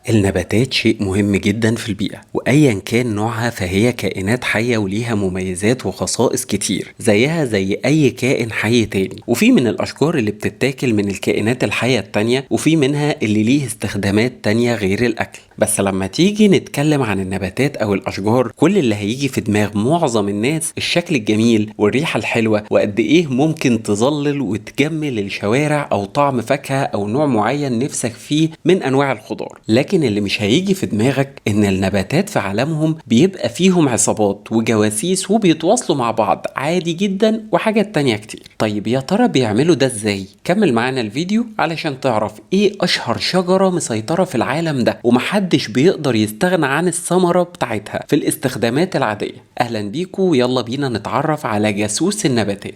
النباتات شيء مهم جدا في البيئة، وأيا كان نوعها فهي كائنات حية وليها مميزات وخصائص كتير زيها زي أي كائن حي تاني. وفي من الأشجار اللي بتتاكل من الكائنات الحية التانية، وفي منها اللي ليه استخدامات تانية غير الأكل. بس لما تيجي نتكلم عن النباتات أو الأشجار، كل اللي هيجي في دماغ معظم الناس الشكل الجميل والريحة الحلوة، وقد إيه ممكن تظلل وتجمل الشوارع، أو طعم فاكهة أو نوع معين نفسك فيه من أنواع الخضار. لكن اللي مش هيجي في دماغك ان النباتات في عالمهم بيبقى فيهم عصابات وجواسيس وبيتواصلوا مع بعض عادي جدا، وحاجات تانية كتير. طيب يا ترى بيعملوا ده ازاي؟ كمل معانا الفيديو علشان تعرف ايه اشهر شجرة مسيطرة في العالم ده ومحدش بيقدر يستغنى عن الثمرة بتاعتها في الاستخدامات العادية. اهلا بيكو، يلا بينا نتعرف على جاسوس النباتات.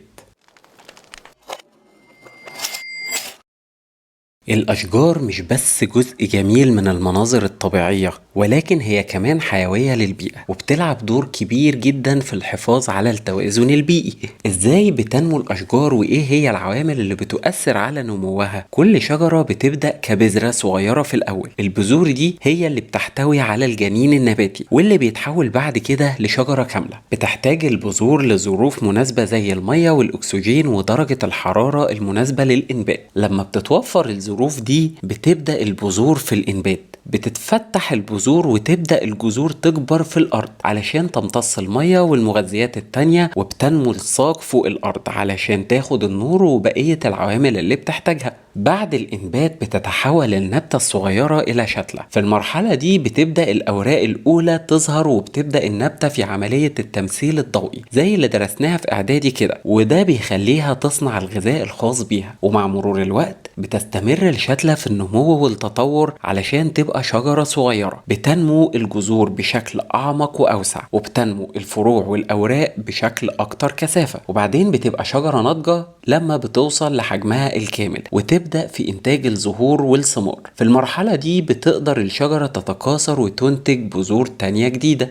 الأشجار مش بس جزء جميل من المناظر الطبيعية، ولكن هي كمان حيوية للبيئة، وبتلعب دور كبير جدا في الحفاظ على التوازن البيئي. ازاي بتنمو الأشجار وإيه هي العوامل اللي بتؤثر على نموها؟ كل شجرة بتبدأ كبذرة صغيرة في الأول. البذور دي هي اللي بتحتوي على الجنين النباتي، واللي بيتحول بعد كده لشجرة كاملة. بتحتاج البذور لظروف مناسبة زي المية والأكسجين ودرجة الحرارة المناسبة للإنبات. لما بتتوفر الظروف دي بتبدأ البذور في الإنبات، بتتفتح البذور وتبدأ الجذور تكبر في الأرض علشان تمتص المية والمغذيات التانية، وبتنمو الساق فوق الأرض علشان تاخد النور وبقية العوامل اللي بتحتاجها. بعد الإنبات بتتحول النبتة الصغيرة إلى شتلة. في المرحلة دي بتبدأ الأوراق الأولى تظهر، وبتبدأ النبتة في عملية التمثيل الضوئي زي اللي درسناها في إعدادي كده، وده بيخليها تصنع الغذاء الخاص بيها. ومع مرور الوقت بتستمر الشتلة في النمو والتطور علشان تبقى شجرة صغيرة. بتنمو الجذور بشكل أعمق وأوسع، وبتنمو الفروع والأوراق بشكل أكتر كثافة، وبعدين بتبقى شجرة ناضجة لما بتوصل لحجمها الكامل وتبدأ في إنتاج الزهور والثمار. في المرحلة دي بتقدر الشجرة تتكاثر وتنتج بذور تانية جديدة.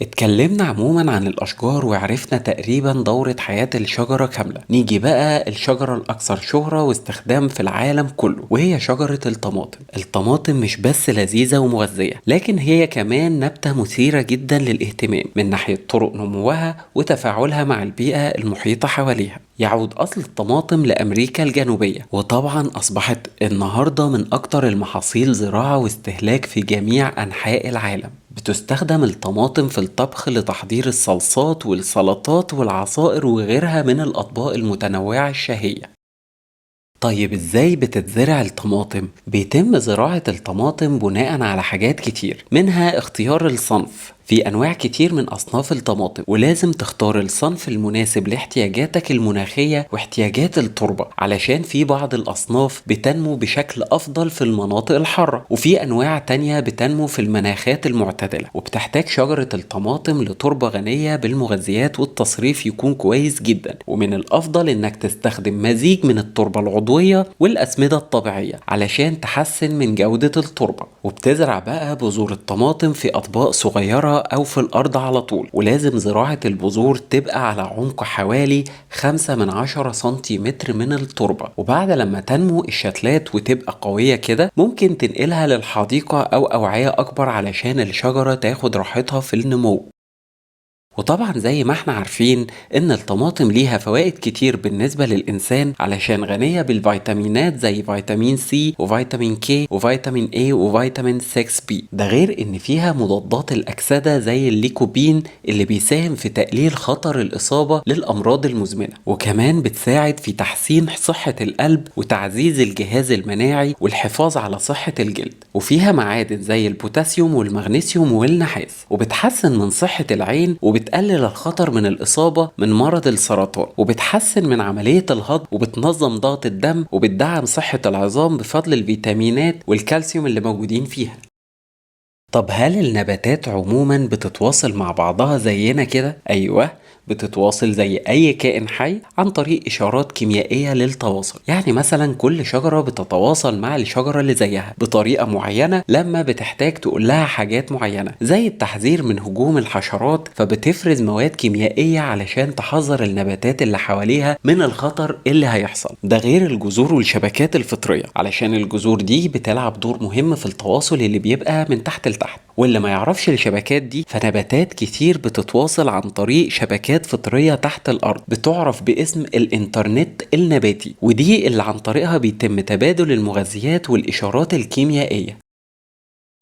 اتكلمنا عموما عن الأشجار وعرفنا تقريبا دورة حياة الشجرة كاملة. نيجي بقى الشجرة الأكثر شهرة واستخدام في العالم كله، وهي شجرة الطماطم. الطماطم مش بس لذيذة ومغذية، لكن هي كمان نبتة مثيرة جدا للاهتمام من ناحية طرق نموها وتفاعلها مع البيئة المحيطة حواليها. يعود أصل الطماطم لأمريكا الجنوبية، وطبعا أصبحت النهاردة من أكتر المحاصيل زراعة واستهلاك في جميع أنحاء العالم. بتستخدم الطماطم في الطبخ لتحضير الصلصات والسلطات والعصائر وغيرها من الأطباق المتنوعة الشهية. طيب ازاي بتتزرع الطماطم؟ بيتم زراعة الطماطم بناء على حاجات كتير، منها اختيار الصنف. في انواع كتير من اصناف الطماطم، ولازم تختار الصنف المناسب لاحتياجاتك المناخية واحتياجات التربة، علشان في بعض الاصناف بتنمو بشكل افضل في المناطق الحارة، وفي انواع تانية بتنمو في المناخات المعتدلة. وبتحتاج شجرة الطماطم لتربة غنية بالمغذيات، والتصريف يكون كويس جدا. ومن الافضل انك تستخدم مزيج من التربة العضوية والاسمدة الطبيعية علشان تحسن من جودة التربة. وبتزرع بقى بذور الطماطم في اطباق صغيرة أو في الأرض على طول، ولازم زراعة البذور تبقى على عمق حوالي 5 من 10 سنتيمتر من التربة. وبعد لما تنمو الشتلات وتبقى قوية كده، ممكن تنقلها للحديقة أو أوعية أكبر علشان الشجرة تاخد راحتها في النمو. وطبعا زي ما احنا عارفين ان الطماطم ليها فوائد كتير بالنسبة للإنسان، علشان غنية بالفيتامينات زي فيتامين سي وفيتامين كي وفيتامين اي وفيتامين 6 بي. ده غير ان فيها مضادات الأكسدة زي الليكوبين اللي بيساهم في تقليل خطر الإصابة للأمراض المزمنة، وكمان بتساعد في تحسين صحة القلب وتعزيز الجهاز المناعي والحفاظ على صحة الجلد. وفيها معادن زي البوتاسيوم والمغنيسيوم والنحاس، وبتحسن من صحة العين، وبتقلل الخطر من الإصابة من مرض السرطان، وبتحسن من عملية الهضم، وبتنظم ضغط الدم، وبتدعم صحة العظام بفضل الفيتامينات والكالسيوم اللي موجودين فيها. طب هل النباتات عموما بتتواصل مع بعضها زينا كده؟ أيوه، بتتواصل زي أي كائن حي عن طريق إشارات كيميائية للتواصل. يعني مثلا كل شجرة بتتواصل مع الشجرة اللي زيها بطريقة معينة لما بتحتاج تقول لها حاجات معينة، زي التحذير من هجوم الحشرات، فبتفرز مواد كيميائية علشان تحذر النباتات اللي حواليها من الخطر اللي هيحصل. ده غير الجذور والشبكات الفطرية، علشان الجذور دي بتلعب دور مهم في التواصل اللي بيبقى من تحت لتحت. واللي ما يعرفش الشبكات دي، فنباتات كتير بتتواصل عن طريق شبكات فطرية تحت الأرض بتعرف باسم الإنترنت النباتي، ودي اللي عن طريقها بيتم تبادل المغذيات والإشارات الكيميائية.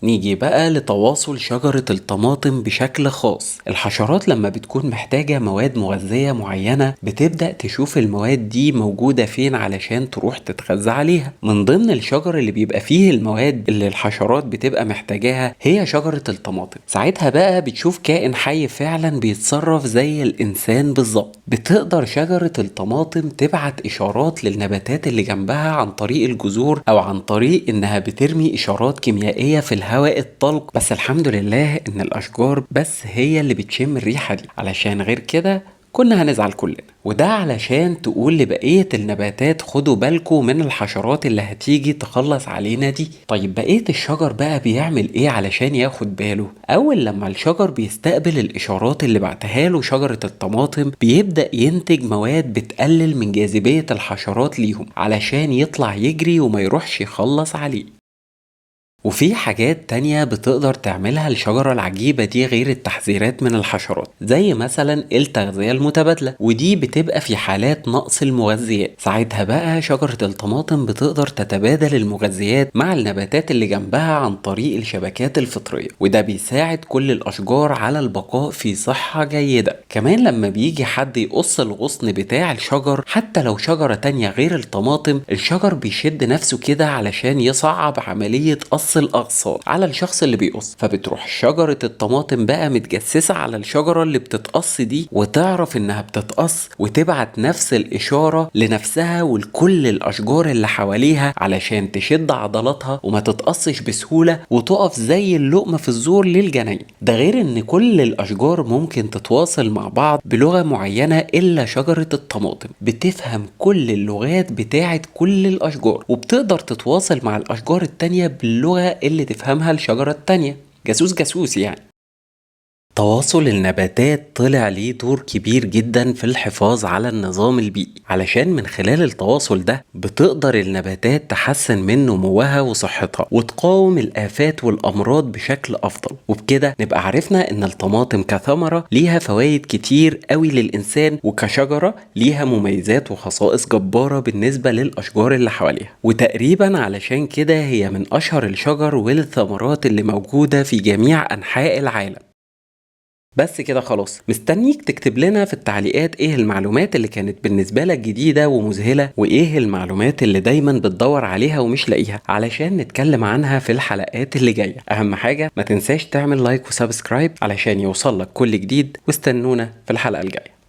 نيجي بقى لتواصل شجرة الطماطم بشكل خاص. الحشرات لما بتكون محتاجة مواد مغذية معينة بتبدأ تشوف المواد دي موجودة فين علشان تروح تتغذى عليها. من ضمن الشجر اللي بيبقى فيه المواد اللي الحشرات بتبقى محتاجاها هي شجرة الطماطم. ساعتها بقى بتشوف كائن حي فعلا بيتصرف زي الإنسان بالظبط. بتقدر شجرة الطماطم تبعت إشارات للنباتات اللي جنبها عن طريق الجذور أو عن طريق إنها بترمي إشارات كيميائية في الهواء الطلق. بس الحمد لله ان الاشجار بس هي اللي بتشم الريحة دي، علشان غير كده كنا هنزعل كلنا. وده علشان تقول لبقية النباتات خدوا بالكم من الحشرات اللي هتيجي تخلص علينا دي. طيب بقية الشجر بقى بيعمل ايه علشان ياخد باله؟ اول لما الشجر بيستقبل الاشارات اللي بعتها له شجرة الطماطم بيبدأ ينتج مواد بتقلل من جاذبية الحشرات ليهم علشان يطلع يجري وما يروحش يخلص عليه. وفي حاجات تانية بتقدر تعملها الشجرة العجيبة دي غير التحذيرات من الحشرات، زي مثلا التغذية المتبادلة، ودي بتبقى في حالات نقص المغذيات. ساعتها بقى شجرة الطماطم بتقدر تتبادل المغذيات مع النباتات اللي جنبها عن طريق الشبكات الفطرية، وده بيساعد كل الأشجار على البقاء في صحة جيدة. كمان لما بيجي حد يقص الغصن بتاع الشجر، حتى لو شجرة تانية غير الطماطم، الشجر بيشد نفسه كده علشان يصعب عملية قص الأغصان على الشخص اللي بيقص. فبتروح شجرة الطماطم بقى متجسسة على الشجرة اللي بتتقص دي، وتعرف انها بتتقص وتبعت نفس الإشارة لنفسها ولكل الأشجار اللي حواليها علشان تشد عضلاتها وما تتقصش بسهولة وتقف زي اللقمة في الزور للجنين. ده غير ان كل الأشجار ممكن تتواصل مع بعض بلغة معينة إلا شجرة الطماطم بتفهم كل اللغات بتاعت كل الأشجار، وبتقدر تتواصل مع الأشجار التانية باللغة اللي تفهمها الشجرة التانية. جاسوس جاسوس يعني. تواصل النباتات طلع ليه دور كبير جدا في الحفاظ على النظام البيئي، علشان من خلال التواصل ده بتقدر النباتات تحسن من نموها وصحتها وتقاوم الآفات والأمراض بشكل أفضل. وبكده نبقى عرفنا إن الطماطم كثمرة ليها فوائد كتير قوي للإنسان، وكشجرة ليها مميزات وخصائص جبارة بالنسبة للأشجار اللي حواليها. وتقريبا علشان كده هي من أشهر الشجر والثمرات اللي موجودة في جميع أنحاء العالم. بس كده خلاص، مستنيك تكتب لنا في التعليقات ايه المعلومات اللي كانت بالنسبة لك جديدة ومذهلة، وايه المعلومات اللي دايما بتدور عليها ومش لاقيها علشان نتكلم عنها في الحلقات اللي جاية. اهم حاجة ما تنساش تعمل لايك وسبسكرايب علشان يوصلك كل جديد، واستنونا في الحلقة الجاية.